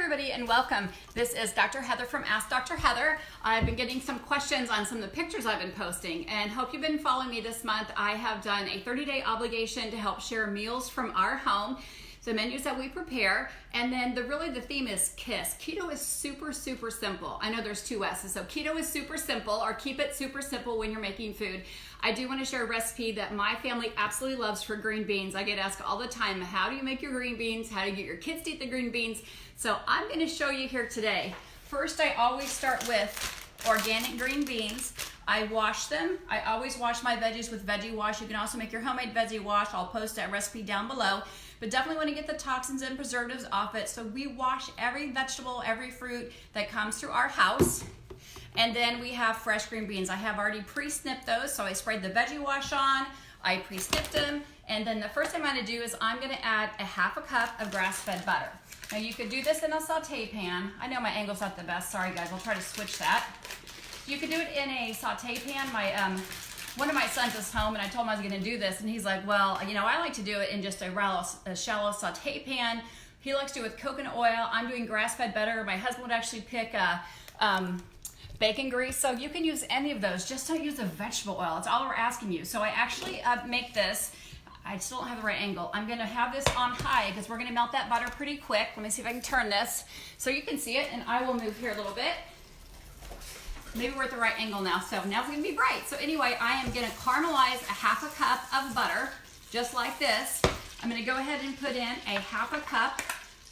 everybody and welcome. This is Dr. Heather from Ask Dr. Heather. I've been getting some questions on some of the pictures I've been posting and hope you've been following me this month. I have done a 30-day obligation to help share meals from our home, the menus that we prepare, and then the theme is KISS. Keto is super simple. I know there's two S's, so keto is super simple, or keep it super simple when you're making food. I do want to share a recipe that my family absolutely loves for green beans. I get asked all the time, how do you make your green beans? How do you get your kids to eat the green beans? So I'm going to show you here today. First, I always start with organic green beans. I wash them. I always wash my veggies with Veggie Wash. You can also make your homemade Veggie Wash. I'll post that recipe down below. But definitely want to get the toxins and preservatives off it. So we wash every vegetable, every fruit that comes through our house. And then we have fresh green beans. I have already pre-snipped those. So I sprayed the Veggie Wash on. I pre-snipped them. And then the first thing I'm going to do is I'm going to add a half a cup of grass-fed butter. Now you could do this in a saute pan. I know my angle's not the best. Sorry guys, I'll try to switch that. You could do it in a saute pan. One of my sons is home and I told him I was gonna do this and he's like, well, you know, I like to do it in just a shallow saute pan. He likes to do it with coconut oil. I'm doing grass-fed butter. My husband would actually pick bacon grease. So you can use any of those. Just don't use a vegetable oil. That's all we're asking you. So I actually make this. I still don't have the right angle. I'm gonna have this on high because we're gonna melt that butter pretty quick. Let me see if I can turn this so you can see it, and I will move here a little bit. Maybe we're at the right angle now, so now it's gonna be bright. So anyway, I am gonna caramelize a half a cup of butter, just like this. I'm gonna go ahead and put in a half a cup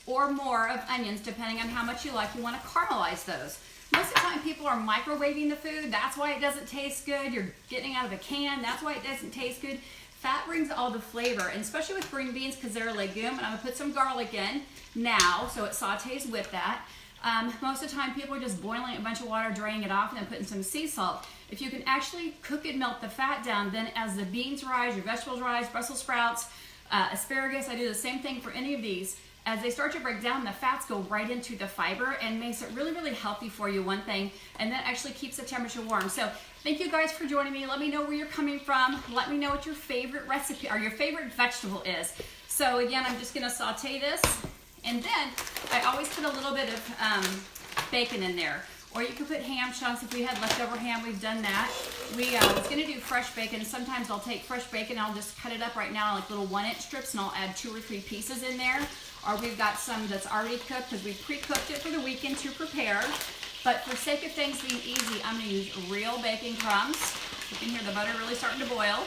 or more of onions, depending on how much you like. You wanna caramelize those. Most of the time people are microwaving the food. That's why it doesn't taste good. You're getting it out of a can. That's why it doesn't taste good. Fat brings all the flavor, and especially with green beans because they're a legume. And I'm gonna put some garlic in now, so it sautés with that. Most of the time people are just boiling a bunch of water, draining it off, and then putting some sea salt. If you can actually cook it, melt the fat down, then as the beans rise, your vegetables rise, Brussels sprouts, asparagus, I do the same thing for any of these. As they start to break down, the fats go right into the fiber and makes it really healthy for you, one thing, and that actually keeps the temperature warm. So thank you guys for joining me. Let me know where you're coming from. Let me know what your favorite recipe or your favorite vegetable is. So again, I'm just gonna saute this, and then I always put a little bit of bacon in there. Or you could put ham chunks. If we had leftover ham, we've done that. I was gonna do fresh bacon. Sometimes I'll take fresh bacon, I'll just cut it up right now like little 1-inch strips, and I'll add 2 or 3 pieces in there. Or we've got some that's already cooked because we pre-cooked it for the weekend to prepare. But for sake of things being easy, I'm gonna use real bacon crumbs. You can hear the butter really starting to boil.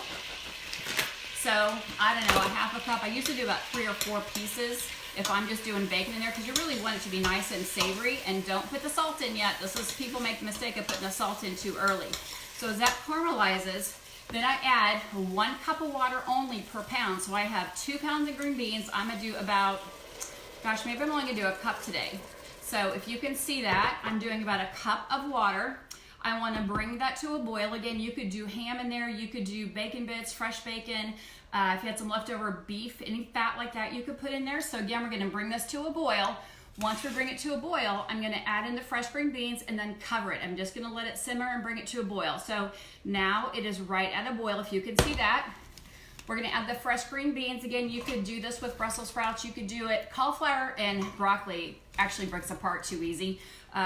So, I don't know, a half a cup. I used to do about 3 or 4 pieces if I'm just doing bacon in there, because you really want it to be nice and savory. And don't put the salt in yet. People make the mistake of putting the salt in too early. So as that caramelizes, then I add 1 cup of water only per pound. So I have 2 pounds of green beans. I'm gonna do about, gosh, maybe I'm only gonna do a cup today. So if you can see that, I'm doing about a cup of water. I wanna bring that to a boil. Again, you could do ham in there, you could do bacon bits, fresh bacon. If you had some leftover beef, any fat like that, you could put in there. So again, we're gonna bring this to a boil. Once we bring it to a boil, I'm gonna add in the fresh green beans and then cover it. I'm just gonna let it simmer and bring it to a boil. So now it is right at a boil, if you can see that. We're gonna add the fresh green beans. Again, you could do this with Brussels sprouts. You could do it, cauliflower and broccoli actually breaks apart too easy.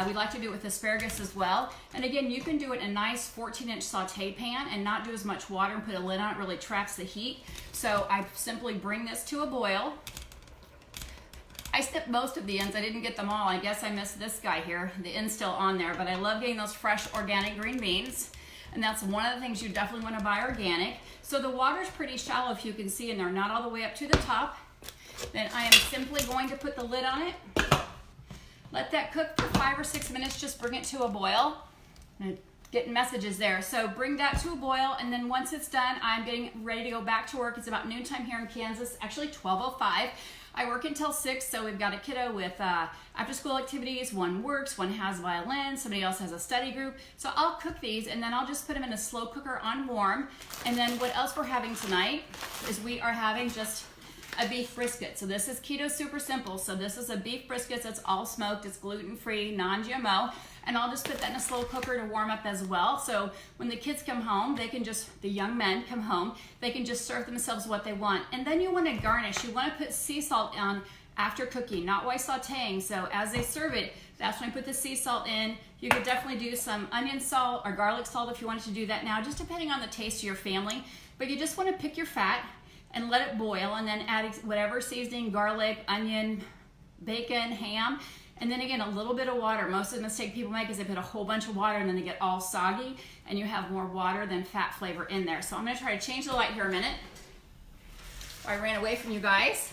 We like to do it with asparagus as well. And again, you can do it in a nice 14-inch saute pan and not do as much water and put a lid on it. It really traps the heat. So I simply bring this to a boil. I snipped most of the ends. I didn't get them all. I guess I missed this guy here. The end's still on there, but I love getting those fresh organic green beans. And that's one of the things you definitely want to buy organic. So the water's pretty shallow, if you can see, and they're not all the way up to the top. Then I am simply going to put the lid on it. Let that cook for 5 or 6 minutes. Just bring it to a boil. I'm getting messages there. So bring that to a boil, and then once it's done, I'm getting ready to go back to work. It's about noontime here in Kansas, actually 12:05. I work until 6, so we've got a kiddo with after-school activities. One works, one has violin, somebody else has a study group. So I'll cook these, and then I'll just put them in a slow cooker on warm. And then what else we're having tonight is we are having just a beef brisket. So this is keto super simple. So this is a beef brisket that's all smoked. It's gluten-free, non-GMO. And I'll just put that in a slow cooker to warm up as well. So when the kids come home, they can just, the young men come home, they can just serve themselves what they want. And then you want to garnish. You want to put sea salt on after cooking, not while sauteing. So as they serve it, that's when I put the sea salt in. You could definitely do some onion salt or garlic salt if you wanted to do that now, just depending on the taste of your family. But you just want to pick your fat and let it boil, and then add whatever seasoning, garlic, onion, bacon, ham, and then again, a little bit of water. Most of the mistake people make is they put a whole bunch of water and then they get all soggy, and you have more water than fat flavor in there. So I'm gonna try to change the light here a minute. I ran away from you guys.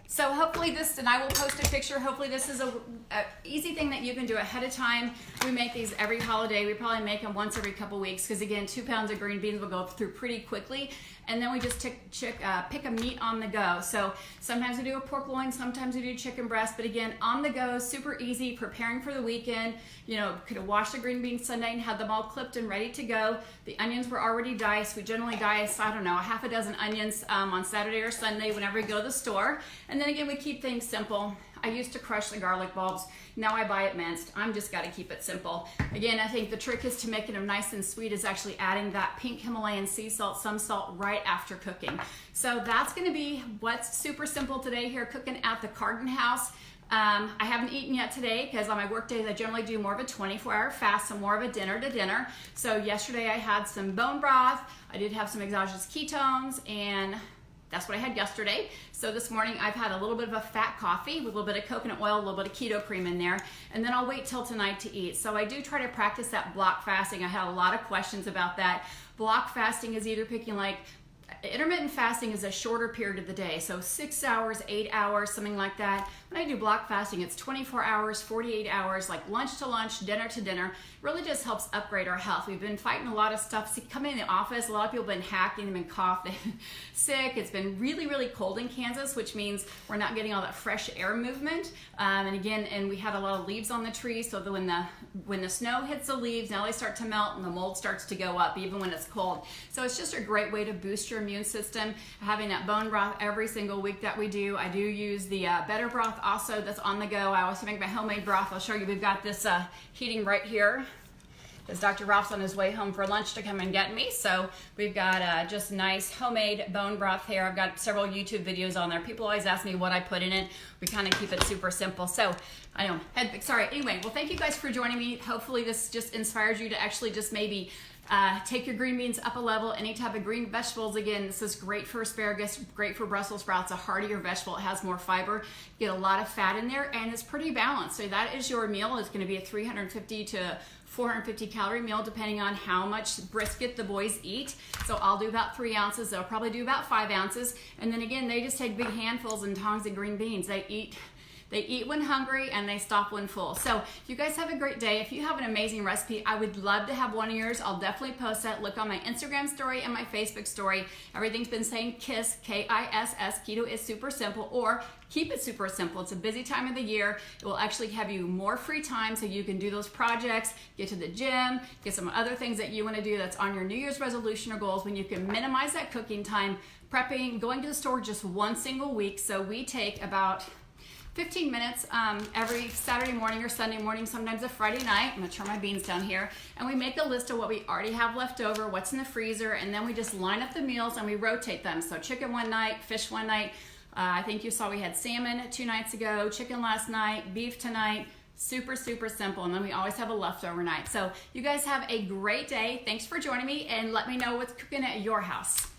So hopefully this, and I will post a picture, hopefully this is a easy thing that you can do ahead of time. We make these every holiday. We probably make them once every couple weeks, because again, 2 pounds of green beans will go through pretty quickly. And then we just pick a meat on the go. So sometimes we do a pork loin, sometimes we do chicken breast, but again, on the go, super easy, preparing for the weekend. You know, could have washed the green beans Sunday and had them all clipped and ready to go. The onions were already diced. We generally dice, I don't know, a half a dozen onions on Saturday or Sunday whenever we go to the store. And then again, we keep things simple. I used to crush the garlic bulbs. Now I buy it minced. I'm just got to keep it simple. Again, I think the trick is to make it nice and sweet is actually adding that pink Himalayan sea salt, some salt right after cooking. So that's going to be what's super simple today here, cooking at the Carden house. I haven't eaten yet today because on my work days I generally do more of a 24-hour fast, so more of a dinner to dinner. So yesterday I had some bone broth. I did have some exogenous ketones, and that's what I had yesterday. So this morning I've had a little bit of a fat coffee with a little bit of coconut oil, a little bit of keto cream in there, and then I'll wait till tonight to eat. So I do try to practice that block fasting. I had a lot of questions about that. Block fasting is either picking like, intermittent fasting is a shorter period of the day, so 6 hours, 8 hours, something like that. When I do block fasting, it's 24 hours, 48 hours, like lunch to lunch, dinner to dinner. Really just helps upgrade our health. We've been fighting a lot of stuff. See, coming in the office, a lot of people have been hacking, they've been coughing, sick. It's been really, really cold in Kansas, which means we're not getting all that fresh air movement. And again, and we had a lot of leaves on the trees, so that when the snow hits the leaves, now they start to melt and the mold starts to go up, even when it's cold. So it's just a great way to boost your immune system. Having that bone broth every single week that we do. I do use the better broth also that's on the go. I also make my homemade broth. I'll show you. We've got this heating right here. As Dr. Ralph's on his way home for lunch to come and get me. So we've got just nice homemade bone broth here. I've got several YouTube videos on there. People always ask me what I put in it. We kind of keep it super simple. So I know, sorry. Anyway, well, thank you guys for joining me. Hopefully this just inspires you to actually just maybe take your green beans up a level. Any type of green vegetables, again, this is great for asparagus, great for Brussels sprouts, a heartier vegetable. It has more fiber, you get a lot of fat in there, and it's pretty balanced. So that is your meal. It's going to be a 350 to 450 calorie meal depending on how much brisket the boys eat. So I'll do about 3 ounces. They'll probably do about 5 ounces. And then again, they just take big handfuls and tongs of green beans. They eat when hungry and they stop when full. So you guys have a great day. If you have an amazing recipe, I would love to have one of yours. I'll definitely post that. Look on my Instagram story and my Facebook story. Everything's been saying KISS, K-I-S-S. Keto is super simple, or keep it super simple. It's a busy time of the year. It will actually have you more free time so you can do those projects, get to the gym, get some other things that you want to do that's on your New Year's resolution or goals, when you can minimize that cooking time, prepping, going to the store just one single week. So we take about 15 minutes every Saturday morning or Sunday morning, sometimes a Friday night. I'm gonna turn my beans down here. And we make a list of what we already have left over, what's in the freezer, and then we just line up the meals and we rotate them. So chicken one night, fish one night. I think you saw we had salmon 2 nights ago, chicken last night, beef tonight. Super, super simple. And then we always have a leftover night. So you guys have a great day. Thanks for joining me, and let me know what's cooking at your house.